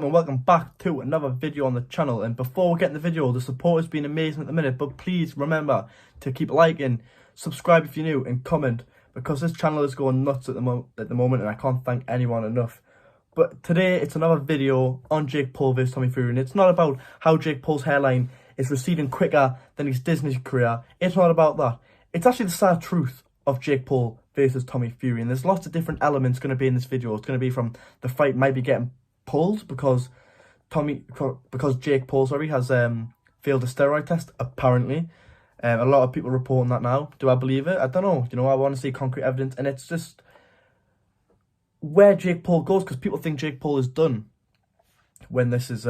And welcome back to another video on the channel. And before we get in the video, the support has been amazing at the minute, but please remember to keep liking, subscribe if you're new, and comment, because this channel is going nuts at the moment and I can't thank anyone enough. But today it's another video on Jake Paul vs Tommy Fury, and it's not about how Jake Paul's hairline is receding quicker than his Disney career. It's not about that. It's actually the sad truth of Jake Paul versus Tommy Fury, and there's lots of different elements going to be in this video. It's going to be from the fight might be getting pulled because Jake Paul has failed a steroid test, apparently. A lot of people reporting that now. Do I believe it? I don't know. You know, I want to see concrete evidence, and it's just where Jake Paul goes, because people think Jake Paul is done when this is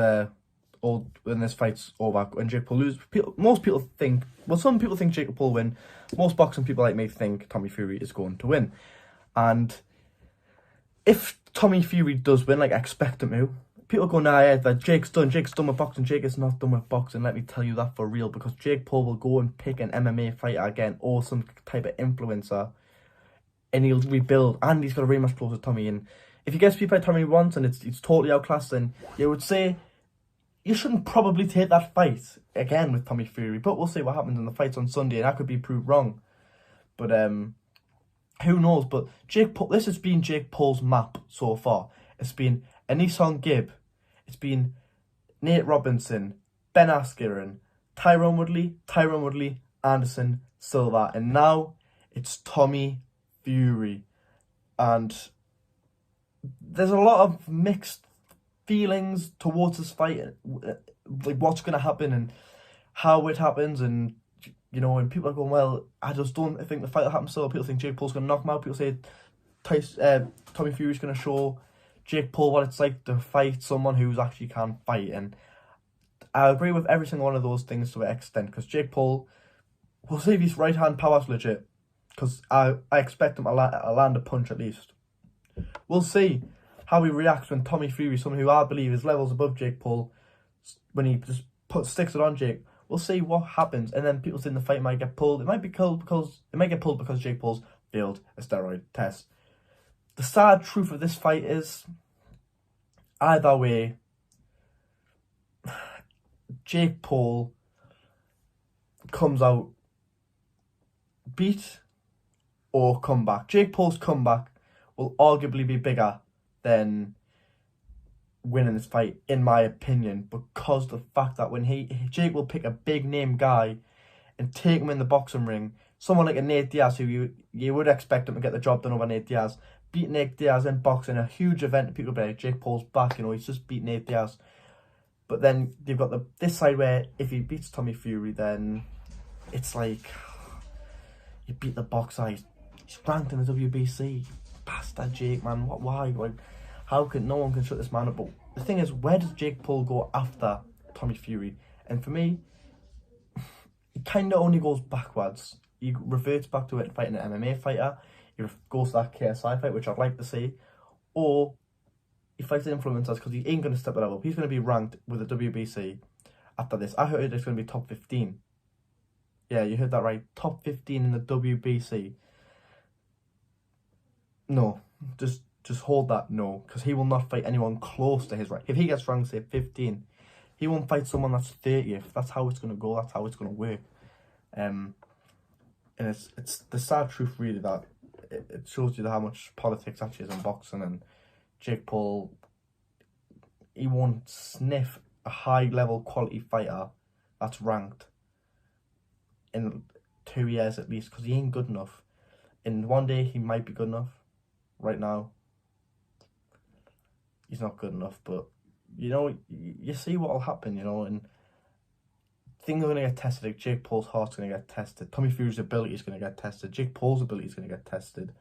when this fight's over, when Jake Paul loses. Most people think, well, some people think Jake Paul will win. Most boxing people like me think Tommy Fury is going to win. And if Tommy Fury does win, like I expect him to, people go, nah, yeah, that Jake's done with boxing. Jake is not done with boxing. Let me tell you that for real, because Jake Paul will go and pick an MMA fighter again, or some type of influencer, and he'll rebuild, and he's got a rematch clause with Tommy. And if he gets beat by Tommy once and it's totally outclassed, then you would say you shouldn't probably take that fight again with Tommy Fury. But we'll see what happens in the fights on Sunday, and that could be proved wrong. But who knows? But Jake Paul, this has been Jake Paul's map so far. It's been Anisong Gibb, it's been Nate Robinson, Ben Askren, Tyron Woodley, Anderson Silva, and now it's Tommy Fury. And there's a lot of mixed feelings towards this fight, like what's going to happen and how it happens. And you know, and people are going, well, I just don't think the fight will happen. So people think Jake Paul's going to knock him out. People say Tommy Fury's going to show Jake Paul what it's like to fight someone who's actually can fight. And I agree with every single one of those things to an extent, because Jake Paul, we'll see if his right hand power's legit, because I expect him to land a punch at least. We'll see how he reacts when Tommy Fury, someone who I believe is levels above Jake Paul, when he just sticks it on Jake. We'll see what happens, and then people think the fight might get pulled. It might get pulled because Jake Paul's failed a steroid test. The sad truth of this fight is, either way, Jake Paul comes out beat or comeback. Jake Paul's comeback will arguably be bigger than winning this fight, in my opinion, because the fact that when Jake will pick a big name guy and take him in the boxing ring, someone like a Nate Diaz, who you would expect him to get the job done over Nate Diaz, beat Nate Diaz in boxing, a huge event. People be like, Jake Paul's back, you know, he's just beat Nate Diaz. But then you've got this side where if he beats Tommy Fury, then it's like, you beat the boxer, he's ranked in the WBC. Bastard Jake, man, why? Like, how can no one can shut this man up? But the thing is, where does Jake Paul go after Tommy Fury? And for me, he kind of only goes backwards. He reverts back to it fighting an MMA fighter. He goes to that KSI fight, which I'd like to see. Or he fights influencers, because he ain't going to step it up. He's going to be ranked with the WBC after this. I heard it's going to be top 15. Yeah, you heard that right. Top 15 in the WBC. No, just hold that no, because he will not fight anyone close to his rank. If he gets ranked, say, 15, he won't fight someone that's 30th. That's how it's going to go. That's how it's going to work. And it's the sad truth, really, that it shows you how much politics actually is in boxing. And Jake Paul, he won't sniff a high-level quality fighter that's ranked in 2 years at least, because he ain't good enough. And one day he might be good enough. Right now, he's not good enough, but you know, you see what will happen, you know, and things are going to get tested. Like Jake Paul's heart's going to get tested. Tommy Fury's ability is going to get tested. Jake Paul's ability is going to get tested.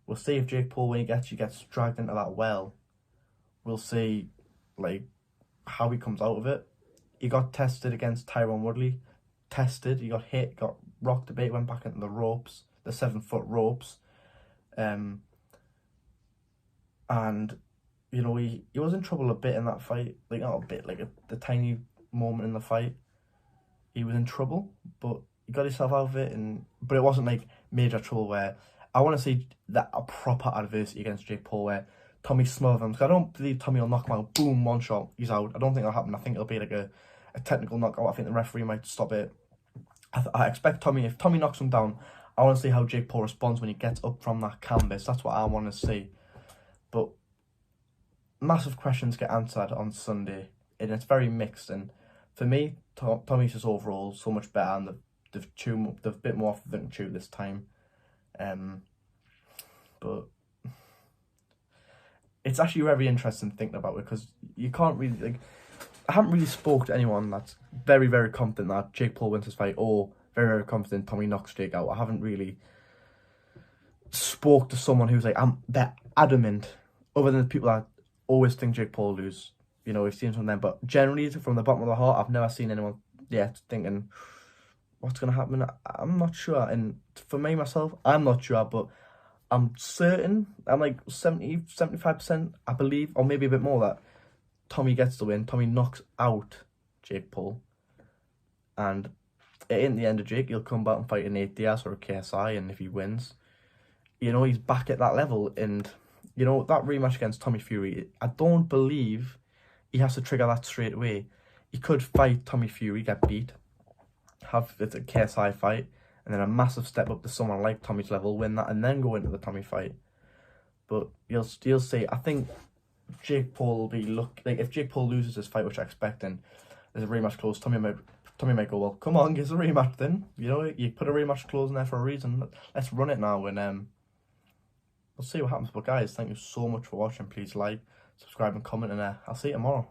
We'll see if Jake Paul, when he gets dragged into that well, we'll see, like, how he comes out of it. He got tested against Tyron Woodley. He got hit, got rocked a bit, went back into the ropes, the 7-foot ropes. And, you know, he was in trouble a bit in that fight. Like, not a bit, like the tiny moment in the fight. He was in trouble, but he got himself out of it. But it wasn't, like, major trouble where I want to see that a proper adversity against Jake Paul, where Tommy smother him. I don't believe Tommy will knock him out. Boom, one shot, he's out. I don't think that'll happen. I think it'll be like a technical knockout. I think the referee might stop it. I expect Tommy, if Tommy knocks him down, I want to see how Jake Paul responds when he gets up from that canvas. That's what I want to see. But massive questions get answered on Sunday, and it's very mixed. And for me, Tommy's just overall so much better, and they've bit more off than they can chew this time. But it's actually very interesting thinking about it, because you can't really, like, I haven't really spoke to anyone that's very, very confident that Jake Paul wins this fight, or very, very confident Tommy knocks Jake out. I haven't really spoke to someone who's like, they're adamant, other than the people that always think Jake Paul will lose. You know, we've seen from them, but generally, from the bottom of the heart, I've never seen anyone yet thinking, what's going to happen? I'm not sure. And for me, myself, I'm not sure, but I'm certain, I'm like 75%, I believe, or maybe a bit more, that Tommy gets the win. Tommy knocks out Jake Paul. And it ain't the end of Jake. He'll come back and fight an Nate Diaz or a KSI, and if he wins, you know, he's back at that level. And, you know, that rematch against Tommy Fury, I don't believe he has to trigger that straight away. He could fight Tommy Fury, get beat, have it's a KSI fight, and then a massive step up to someone like Tommy's level, win that, and then go into the Tommy fight. But you'll still see, I think Jake Paul will be like, if Jake Paul loses this fight, which I expect, and there's a rematch clause, Tommy might go, well, come on, give us a rematch then. You know, you put a rematch clause in there for a reason. Let's run it now, and we'll see what happens. But guys, thank you so much for watching. Please like, subscribe, and comment, and I'll see you tomorrow.